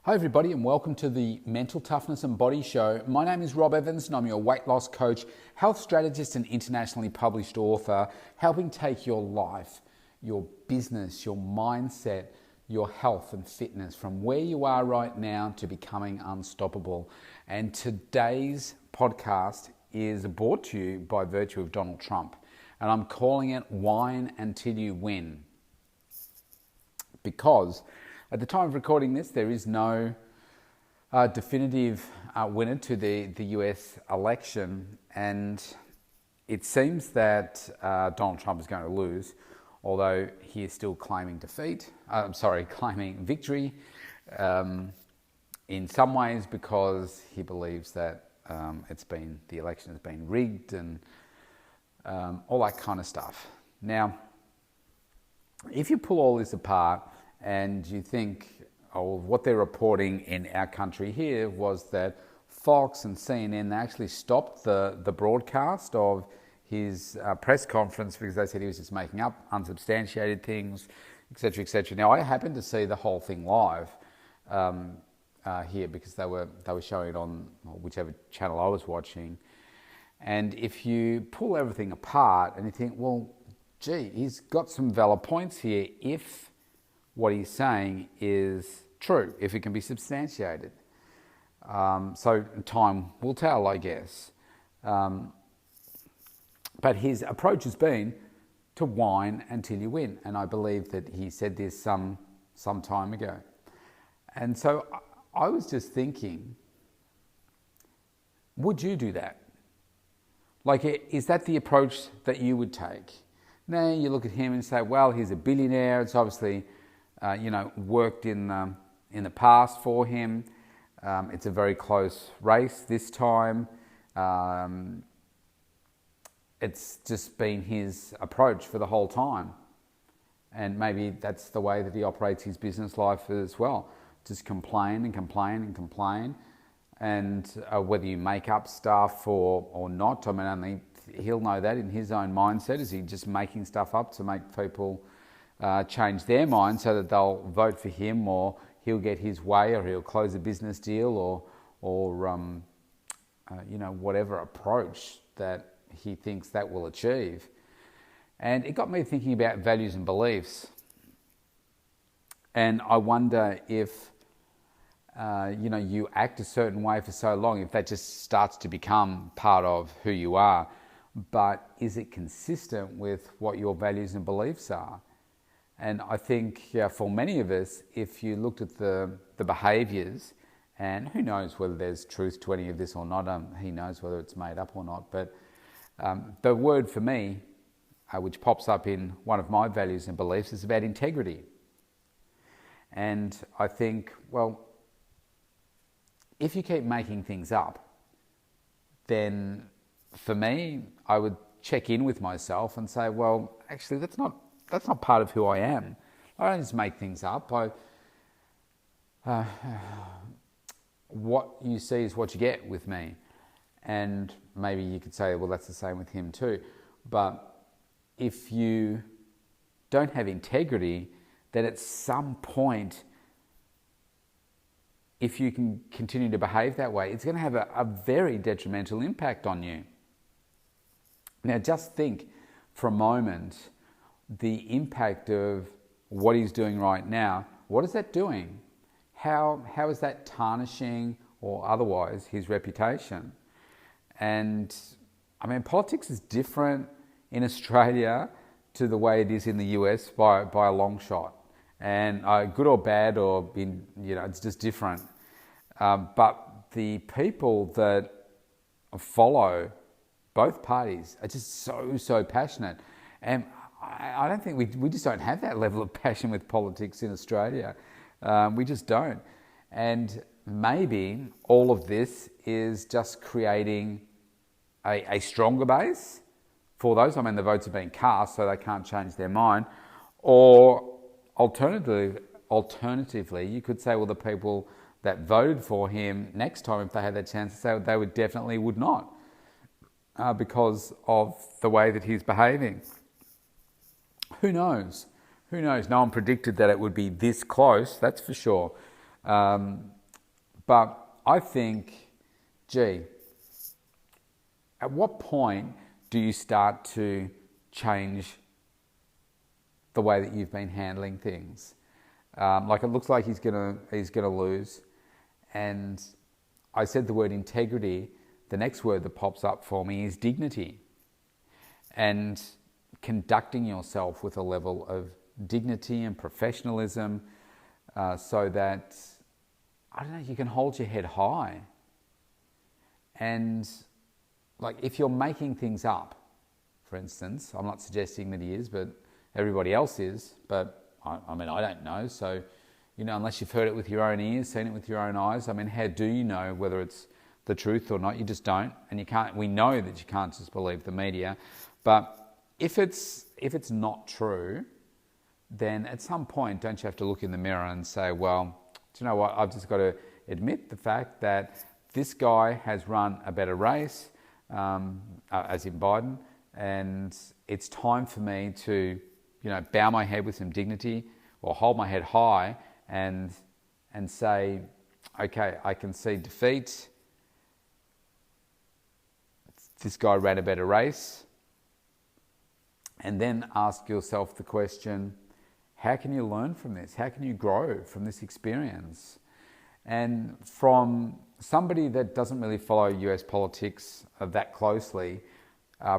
Hi everybody and welcome to the Mental Toughness and Body Show. My name is Rob Evans and I'm your weight loss coach, health strategist and internationally published author, helping take your life, your business, your mindset, your health and fitness from where you are right now to becoming unstoppable. And today's podcast is brought to you by virtue of Donald Trump. And I'm calling it Whine Until You Win. Because at the time of recording this, there is no definitive winner to the US election, and it seems that Donald Trump is going to lose, although he is still claiming claiming victory in some ways because he believes that the election has been rigged and all that kind of stuff. Now, if you pull all this apart, and you think, what they're reporting in our country here was that Fox and CNN actually stopped the broadcast of his press conference because they said he was just making up unsubstantiated things, etc., etc. Now, I happened to see the whole thing live here because they were showing it on whichever channel I was watching. And if you pull everything apart and you think, well, gee, he's got some valid points here if what he's saying is true, if it can be substantiated. So time will tell, I guess. But his approach has been to whine until you win. And I believe that he said this some time ago. And so I was just thinking, would you do that? Like, is that the approach that you would take? Now you look at him and say, well, he's a billionaire. It's obviously worked in the past for him. It's a very close race this time. It's just been his approach for the whole time. And maybe that's the way that he operates his business life as well. Just complain and complain and complain. And whether you make up stuff or not, I mean, only he'll know that in his own mindset. Is he just making stuff up to make people change their mind so that they'll vote for him, or he'll get his way, or he'll close a business deal, or whatever approach that he thinks that will achieve. And it got me thinking about values and beliefs. And I wonder if you act a certain way for so long, if that just starts to become part of who you are. But is it consistent with what your values and beliefs are? And I think for many of us, if you looked at the behaviours, and who knows whether there's truth to any of this or not, he knows whether it's made up or not, but the word for me, which pops up in one of my values and beliefs, is about integrity. And I think, well, if you keep making things up, then for me, I would check in with myself and say, well, actually, that's not part of who I am. I don't just make things up. What you see is what you get with me. And maybe you could say, well, that's the same with him too. But if you don't have integrity, then at some point, if you can continue to behave that way, it's going to have a very detrimental impact on you. Now, just think for a moment the impact of what he's doing right now. What is that doing? How is that tarnishing or otherwise his reputation? And I mean, politics is different in Australia to the way it is in the US by a long shot. And good or bad, or it's just different. But the people that follow both parties are just so passionate. And I don't think we just don't have that level of passion with politics in Australia. We just don't. And maybe all of this is just creating a stronger base for those. I mean, the votes have been cast, so they can't change their mind. Or alternatively, you could say, well, the people that voted for him next time, if they had that chance to say, they would not, because of the way that he's behaving. Who knows? No one predicted that it would be this close, that's for sure. But I think, gee, at what point do you start to change the way that you've been handling things? Like, it looks like he's gonna lose, and I said the word integrity. The next word that pops up for me is dignity, and conducting yourself with a level of dignity and professionalism, so that, I don't know, you can hold your head high. And like, if you're making things up, for instance, I'm not suggesting that he is, but everybody else is, but I mean, I don't know. So, unless you've heard it with your own ears, seen it with your own eyes, I mean, how do you know whether it's the truth or not? You just don't. And we know that you can't just believe the media. But if it's not true, then at some point, don't you have to look in the mirror and say, well, do you know what? I've just got to admit the fact that this guy has run a better race, as in Biden, and it's time for me to, bow my head with some dignity, or hold my head high and say, okay, I can see defeat. This guy ran a better race. And then ask yourself the question, how can you learn from this? How can you grow from this experience? And from somebody that doesn't really follow US politics that closely,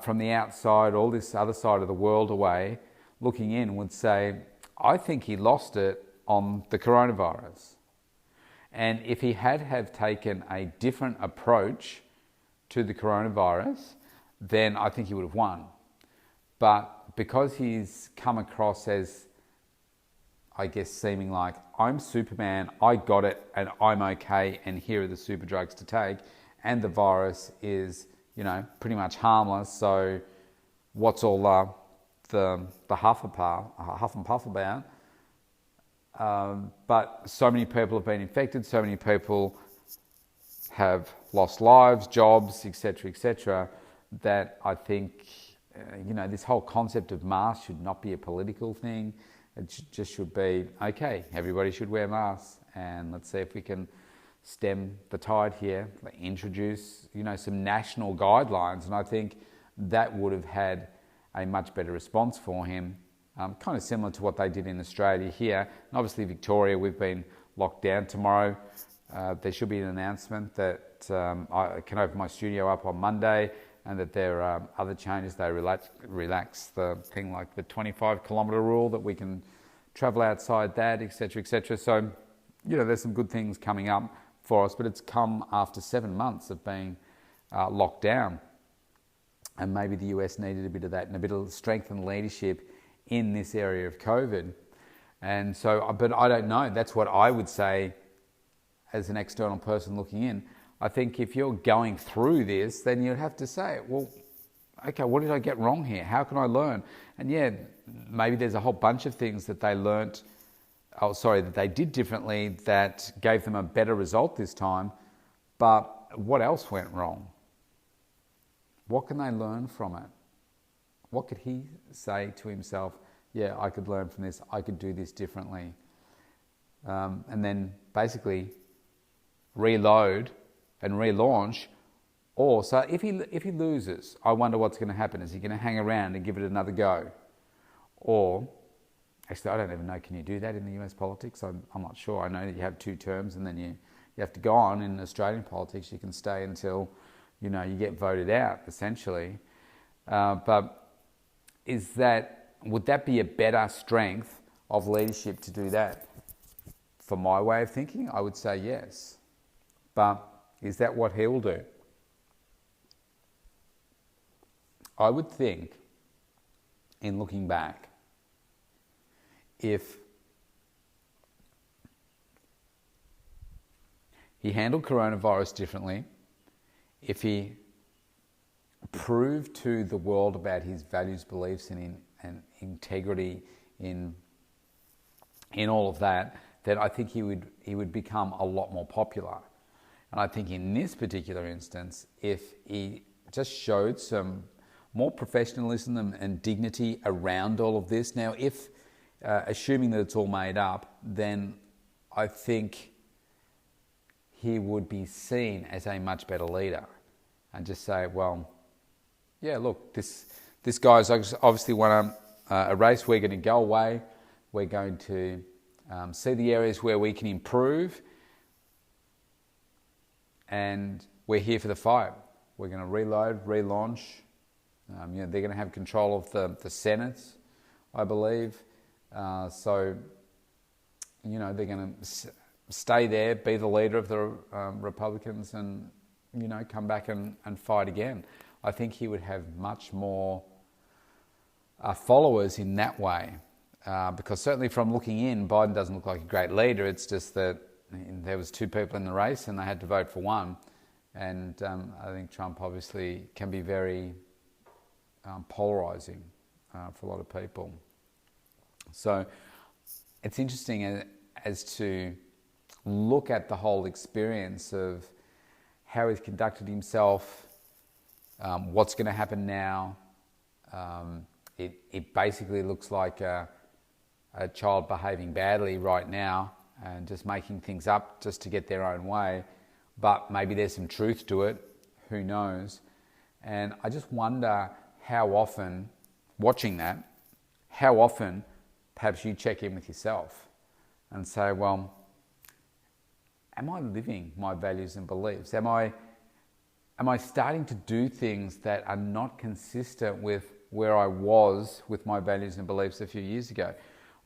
from the outside, all this other side of the world away, looking in, would say, I think he lost it on the coronavirus. And if he had have taken a different approach to the coronavirus, then I think he would have won. But because he's come across as, I guess, seeming like, I'm Superman, I got it, and I'm okay, and here are the super drugs to take, and the virus is, pretty much harmless, so what's all the huff and puff about? But so many people have been infected, so many people have lost lives, jobs, etc., that I think, this whole concept of masks should not be a political thing. It just should be, okay, everybody should wear masks, and let's see if we can stem the tide here, introduce, some national guidelines. And I think that would have had a much better response for him, kind of similar to what they did in Australia here. And obviously Victoria, we've been locked down. Tomorrow there should be an announcement that I can open my studio up on Monday, and that there are other changes. They relax the thing like the 25-kilometre rule, that we can travel outside that, etc. So, there's some good things coming up for us, but it's come after 7 months of being locked down. And maybe the US needed a bit of that, and a bit of strength and leadership in this area of COVID. And so, but I don't know. That's what I would say as an external person looking in. I think if you're going through this, then you'd have to say, well, okay, what did I get wrong here? How can I learn? And yeah, maybe there's a whole bunch of things that they that they did differently that gave them a better result this time. But what else went wrong? What can they learn from it? What could he say to himself? Yeah, I could learn from this. I could do this differently. And then basically reload and relaunch. Or, so if he loses, I wonder what's going to happen. Is he going to hang around and give it another go? Or, actually, I don't even know, can you do that in the US politics? I'm not sure. I know that you have 2 terms and then you have to go on. In Australian politics, you can stay until, you get voted out, essentially. But would that be a better strength of leadership to do that? For my way of thinking, I would say yes. But is that what he'll do? I would think, in looking back, if he handled coronavirus differently, if he proved to the world about his values, beliefs, and integrity in all of that, then I think he would become a lot more popular. And I think in this particular instance, if he just showed some more professionalism and dignity around all of this. Now, if, assuming that it's all made up, then I think he would be seen as a much better leader, and just say, well, yeah, look, this guy's obviously won a race. We're going to go away. We're going to see the areas where we can improve, and we're here for the fight. We're going to reload, relaunch. They're going to have control of the Senate, I believe. So they're going to stay there, be the leader of the Republicans, and come back and fight again. I think he would have much more followers in that way, because certainly from looking in, Biden doesn't look like a great leader. It's just that there was two people in the race and they had to vote for one, and I think Trump obviously can be very polarizing for a lot of people. So it's interesting as to look at the whole experience of how he's conducted himself, what's going to happen now. It basically looks like a child behaving badly right now and just making things up just to get their own way. But maybe there's some truth to it, who knows. And I just wonder how often, watching that, how often perhaps you check in with yourself and say, well, am I living my values and beliefs? Am I starting to do things that are not consistent with where I was with my values and beliefs a few years ago?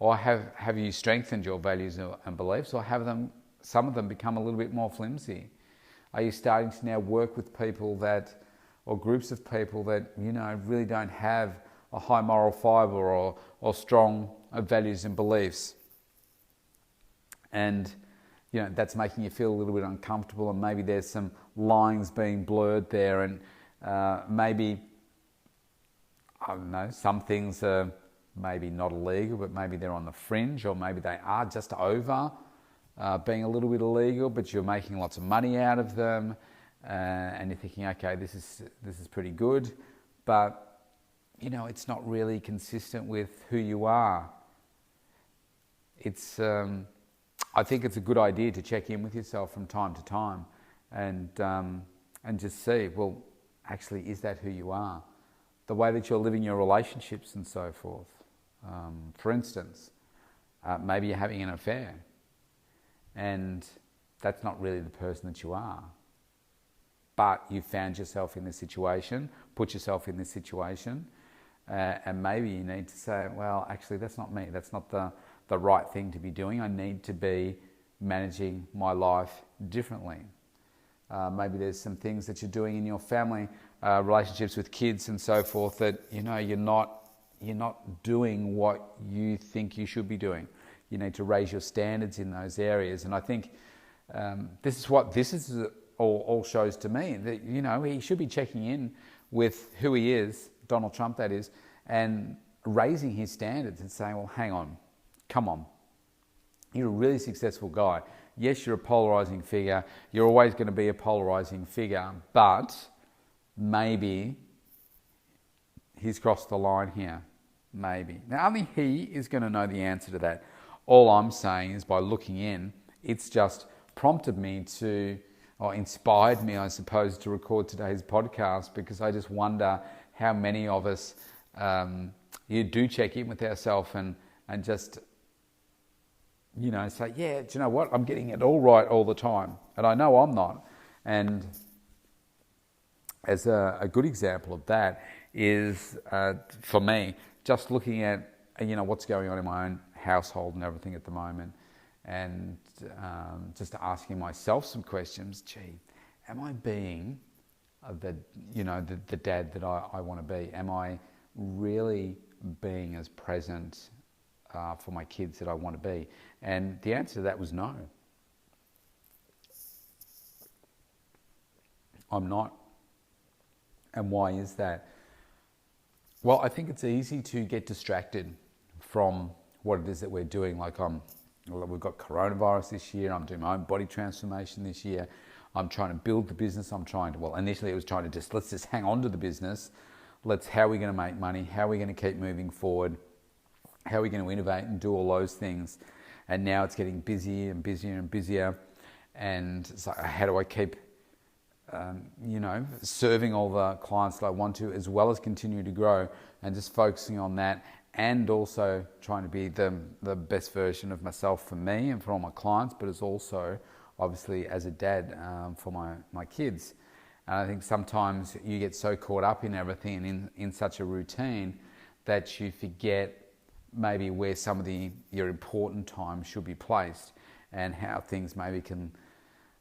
Or have you strengthened your values and beliefs, or have some of them become a little bit more flimsy? Are you starting to now work with people or groups of people that really don't have a high moral fibre or strong values and beliefs? And that's making you feel a little bit uncomfortable, and maybe there's some lines being blurred there, and maybe, I don't know, some things are maybe not illegal, but maybe they're on the fringe, or maybe they are just over being a little bit illegal, but you're making lots of money out of them, and you're thinking, okay, this is pretty good, but it's not really consistent with who you are. I think it's a good idea to check in with yourself from time to time and just see, well, actually, is that who you are? The way that you're living your relationships and so forth. For instance, maybe you're having an affair and that's not really the person that you are. But you found yourself in this situation, put yourself in this situation, and maybe you need to say, well, actually, that's not me. That's not the right thing to be doing. I need to be managing my life differently. Maybe there's some things that you're doing in your family, relationships with kids and so forth, that you're not doing what you think you should be doing. You need to raise your standards in those areas. And I think this is what this all shows to me, that he should be checking in with who he is, Donald Trump that is, and raising his standards and saying, well, hang on, come on. You're a really successful guy. Yes, you're a polarizing figure. You're always going to be a polarizing figure, but maybe he's crossed the line here. Maybe. Now, only he is going to know the answer to that. All I'm saying is, by looking in, it's just prompted me or inspired me, I suppose, to record today's podcast, because I just wonder how many of us you do check in with ourselves and just say, yeah, do you know what? I'm getting it all right all the time. And I know I'm not. And as a good example of that is, for me, just looking at, what's going on in my own household and everything at the moment, and just asking myself some questions. Gee, am I being the dad that I want to be? Am I really being as present for my kids that I want to be? And the answer to that was no. I'm not. And why is that? Well, I think it's easy to get distracted from what it is that we're doing. We've got coronavirus this year. I'm doing my own body transformation this year. I'm trying to build the business. Initially it was trying to let's just hang on to the business. How are we going to make money? How are we going to keep moving forward? How are we going to innovate and do all those things? And now it's getting busier and busier and busier. And it's like, how do I keep, serving all the clients that I want to, as well as continue to grow, and just focusing on that, and also trying to be the best version of myself for me and for all my clients, but as also obviously as a dad for my kids. And I think sometimes you get so caught up in everything and in such a routine that you forget maybe where some of your important time should be placed, and how things maybe can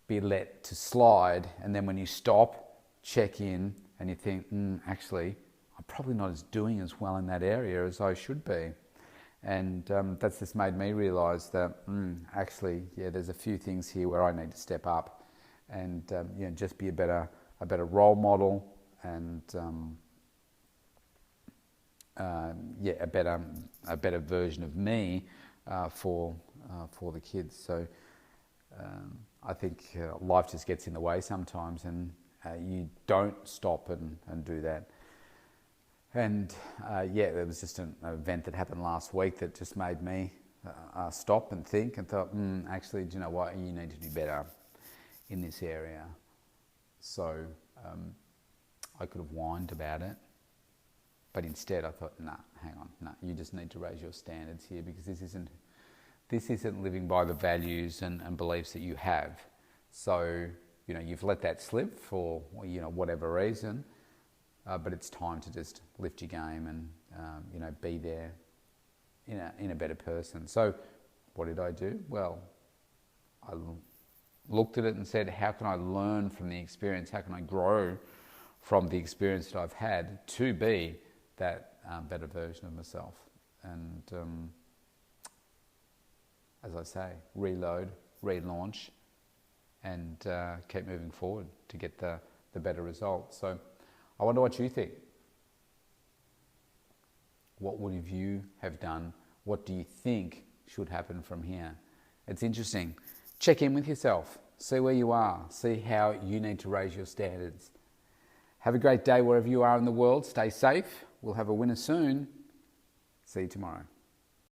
be let to slide. And then when you stop, check in, and you think, actually, I'm probably not doing as well in that area as I should be. And that's just made me realise that actually, there's a few things here where I need to step up and just be a better role model, and a better version of me for the kids. So I think life just gets in the way sometimes, and you don't stop and do that. And there was just an event that happened last week that just made me stop and think and thought, actually, do you know what? You need to do better in this area. So I could have whined about it, but instead I thought, hang on, you just need to raise your standards here, because this isn't living by the values and beliefs that you have. So, you've let that slip for, whatever reason, but it's time to just lift your game and, be there in a better person. So what did I do? Well, I looked at it and said, how can I learn from the experience? How can I grow from the experience that I've had to be that better version of myself? And as I say, reload, relaunch, and keep moving forward to get the better results. So I wonder what you think. What would you have done? What do you think should happen from here? It's interesting. Check in with yourself. See where you are. See how you need to raise your standards. Have a great day wherever you are in the world. Stay safe. We'll have a winner soon. See you tomorrow.